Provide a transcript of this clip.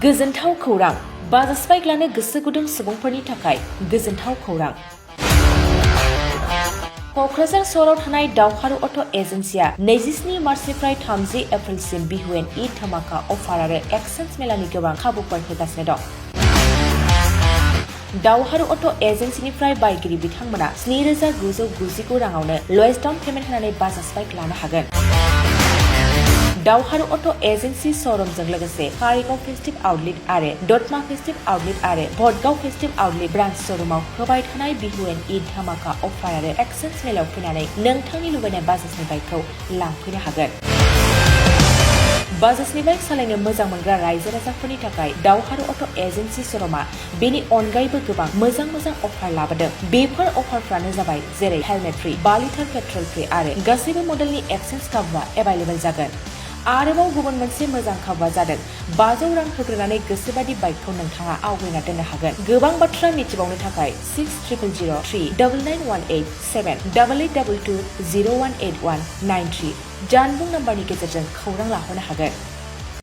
गोजोनथाव खौरां बाजाज बाइक लानो गोसो गुदुं सुबुंफोरनि थाखाय गोजोनथाव खौरां। क'क्राझार सहराव थानाय दावहारु अट' एजेन्सिया 27 मार्चनिफ्राय 30 एप्रिलसिम बिहु एन्ड ईद धमाका अफार आरो एक्सचेन्ज मेलानि गोबां खाबुफोर होगासिनो दं। दावहारु अट' एजेन्सिनिफ्राय बायगिरि बिथांमोना 7,999 राङावनो लवेस्ट डाउन पेमेन्ट होनानै बाजाज बाइक लानो हागोन। दावहारु अट' एजेन्सि श'रुमजों लोगोसे कारिगाव फेस्टिभ आउटलेट आरो दतमा फेस्टिभ आउटलेट आरो भटगाव फेस्टिभ आउटलेट ब्रान्च श'रुमाव होबाय थानाय बिहु एन्ड ईद धमाका अफार आरो एक्सचेन्ज मेलायाव फैनानै नोंथांनि लुबैनाय बाजाजनि बाइकखौ लांफैनो हागोन। बाजाजनि बाइक सालायनो मोजां मोनग्रा रायजो राजाफोरनि थाखाय दावहारु अट' एजेन्सि श'रुमा बेनि अनगायैबो गोबां मोजां अफार लाबोदों। बेफोर अफारफ्रानो जाबाय जेरै helmet free, 5 litre petrol free आरो गासैबो मडेलनि एक्सचेन्ज खाबुआ एभेलेबल जागोन। आरोबाव गुबुन मोनसे मोजां खाबुआ जादों 500 रां होग्रोनानै गोसोबादि बाइकखौ नोंथाङा आवगायना दोननो हागोन। गोबां बाथ्रा मिथिबावनो थाखाय 600039878822018193 जानबुं नाम्बारनि गेजेरजों खौरां लाहरनो हागोन।